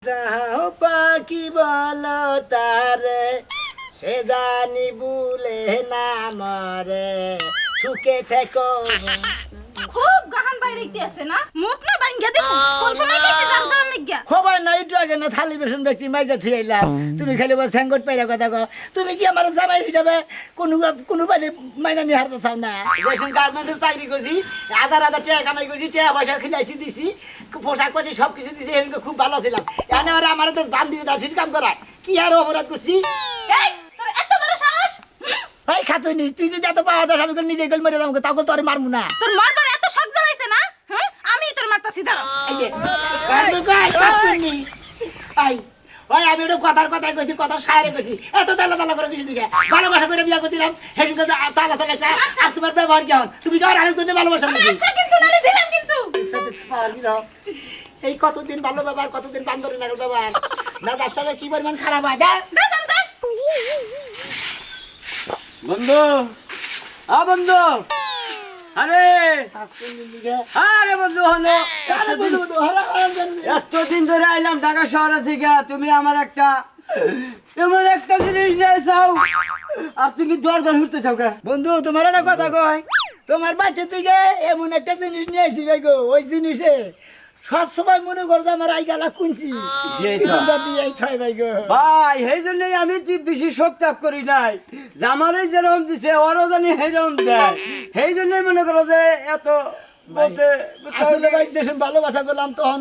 যাও পাখি বলো তারে সে জানি ভুলে না মরে সুখে থেকো। খুব গাহান বাইরে আছে না মুখ না ভাঙ্গা দেব কোন সময় কইছে জান দাও লাগিয়া হবাই না একটু আগে না থালি বেসন ব্যক্তি মাইজা থুইলাম তুমি খালি বল স্যাঙ্গট পাইরা কথা কও তুমি কি আমার জামাই হিসাবে কোনো বালি মাইনা নি হারতে চাও না রেশন গার্মেন্টসে চাকরি করছি হাজার হাজার টাকা কামাই করছি টাকা পয়সা খিলাইছি দিছি পোশাক পাতি সব কিছু দিছি এরকম খুব ভালো ছিলাম এনে আমার তো বান্ধি দাসির কাম করায় কি আর অপরাধ করছি এই তোর এত বড় সাহস এই খাতুনি তুই যদি এত পাওয়া দাস আমি নিজে গেল মেরে দাম তাও তোর মারমু না তোর মারবার এত শখ জ্বালাইছে না হ্যাঁ আমি তোর মারতাছি দাঁড়া এই যে খাতুনি আই ওই আমি ওটা কথাই কইছি কথা সায়রে কইছি এত দালা দালা করে কিছু দিকে ভালোবাসা করে বিয়া করছিলাম হেডিকে তালা তালা একটা আর তোমার ব্যবহার কেমন তুমি তো আর আরেকজনের ভালোবাসা নাকি আচ্ছা কিন্তু নালে দিলাম কিন্তু এই কতদিন ভালো ব্যবহার কতদিন বান্দরে না ব্যবহার না রাস্তাটা কি পরিমাণ খারাপ হয় দা দা জান দা বন্ধু বন্ধু আরে আরে বন্ধু হলো এতদিন ধরে আইলাম ঢাকা শহরে থেকে তুমি আমার একটা এমন একটা জিনিস নিয়ে চাও আর তুমি দরকার ঘুরতে চাও কে বন্ধু তোমার একটা কথা কয় তোমার বাচ্চা থেকে এমন একটা জিনিস নিয়ে আসি ভাই গো ওই জিনিসে সব সময় মনে করছে আমার আই গালা কুঞ্চি ভাই গো ভাই সেই জন্যই আমি বেশি শোক ত্যাগ করি নাই আমারই যেরকম দিছে ওরও জানি সেইরকম দেয় সেই জন্যই মনে করো যে এত বলতে আসলে ভাই যখন ভালোবাসা করলাম তখন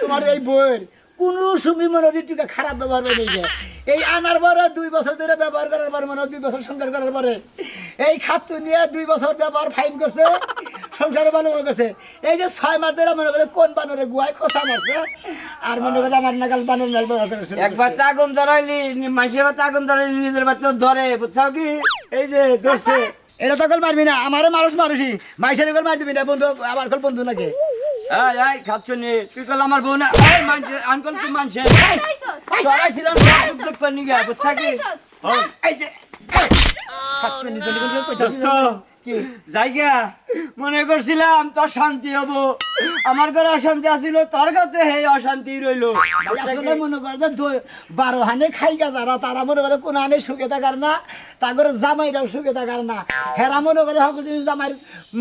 তোমার এই বইয়ের কোনো সময় মনে ঋতুকে খারাপ ব্যবহার করে নিয়ে এই আনার পরে 2 বছর ধরে ব্যবহার করার পরে মনে 2 বছর সংসার করার পরে এই খাদ্য নিয়ে 2 বছর ব্যবহার ফাইন করছে সংসারে ব্যবহার করছে এই যে 6 মাস ধরে মনে করে কোন বানরে গুয়ায় খোসা মারছে আর মনে করে আমার নাগাল বানর নাল ব্যবহার করেছে একবার আগুন ধরাইলি মানুষের বাচ্চা আগুন ধরাইলি নিজের বাচ্চা ধরে বুঝছাও কি এই যে ধরছে এটা তো কল মারবি না আমারও মানুষই মাইসের কল মার দিবি না বন্ধু আমার কল বন্ধু নাকি এই খাচ্ছ নি তুই কল আমার বউ না আনকল কি মানছে ধরাইছিলাম দেখবার নি গা বুঝছা কি এই যে খাচ্ছে নিজে নিজে দোস্ত জায়গা মনে করছিলাম তোর শান্তি হবো আমার ঘরে অশান্তি আসিল তোর কাছে হে অশান্তি রইলো আসলে মনে করে যে 12 হানে খাইগা যারা তারা মনে করে কোন হানে সুখে থাকার না তাগর জামাইরাও সুখে থাকার না হেরা মনে করে সকল জিনিস জামাই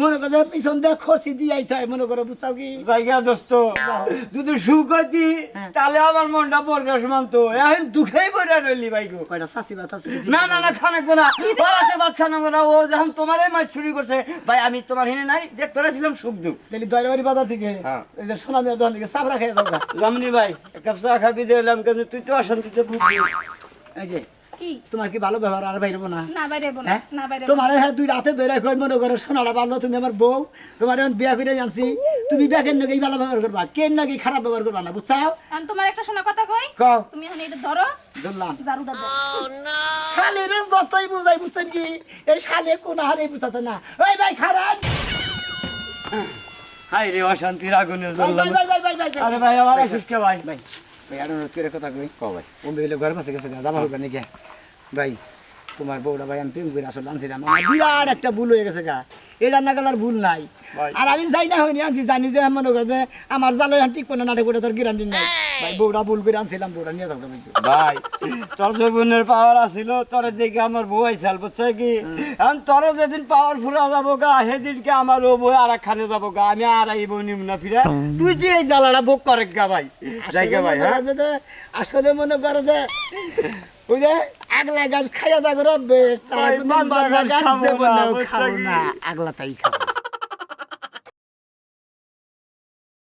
মনে করে পিছন দিয়ে খরচি দিয়াইতে হয় মনে করে বুঝছাও কি জায়গা দোস্ত যদি সুখ হইতি তাহলে আমার মনটা বর্গা সমান তো এখন দুঃখেই পড়ে রইলি ভাই গো কয়টা সাসি ভাত আছে না না না খানাকবো না ওরাতে ভাত খানাকবো না ও যখন তোমারই মাছ চুরি করছে ভাই আমি তোমার হেনে নাই যে করেছিলাম সুখ দুঃখ তাহলে দয়বাড়ি বাজার থেকে এই যে সোনামিয়ার দোকান থেকে চাপড়া খেয়ে যাও জামনি ভাই এক কাপ চা খাবি দিলাম কিন্তু তুই তো অশান্তিতে ভুগবি এই যে কি তোমার কি ভালো ব্যবহার আর বাইরবো না না বাইরে বল না বাইরে তোমার হ্যাঁ 2 রাতে ধরে কই মনে করো সোনাটা ভালো তুমি আমার বউ তোমার এখন বিয়া করে জানছি তুমি বিয়াকের নাকি ভালো ব্যবহার করবা কেন নাকি খারাপ ব্যবহার করবা না বুঝছাও আমি তোমার একটা শোনা কথা কই কও তুমি এখন এটা ধরো ধরলাম জারুটা দাও শালে রে যতই বুঝাই বুঝছেন কি এই শালে কোন হারে বুঝাতে না ওই ভাই খারাপ হাই রে অশান্তির আগুনে ভাই জ্বললাম ভাই ভাই ভাই ভাই আরে ভাই আমার অসুস্থ ভাই ভাই ভাই আর তোর কথা কই কও ভাই ও বেলে ঘর পাশে গেছে জামা হবে নাকি ভাই তোমার বউটা ভাই আমি প্রেম করে আসলে আনছিলাম আমার বিরাট একটা ভুল হয়ে গেছে গা এটা না গেলার ভুল নাই আর আমি যাই না হইনি আনছি জানি যে মনে করে যে আমার জালে ঠিক কোনো নাটক করে তোর গ্যারান্টি নাই ভাই বউটা ভুল করে আনছিলাম বউটা নিয়ে যাবো ভাই তোর যে বোনের পাওয়ার আছিল তোর দেখে আমার বউ আইসাল বুঝছে কি এখন তোর যেদিন পাওয়ার ফুরা যাবো গা সেদিনকে আমার ও বউ আর একখানে যাবো গা আমি আর এই বউ নিম না ফিরে তুই যে এই জ্বালাটা বুক করে গা ভাই জায়গা ভাই হ্যাঁ আসলে মনে করে যে ওই যে আগলা গাছ খাইয়া যা করে বেশ তারা ভাই, কিন্তু বান্দা গাছ গাছ খাবো দেবো না, না বুঝছো খাবো কি? না আগলা তাই খাবো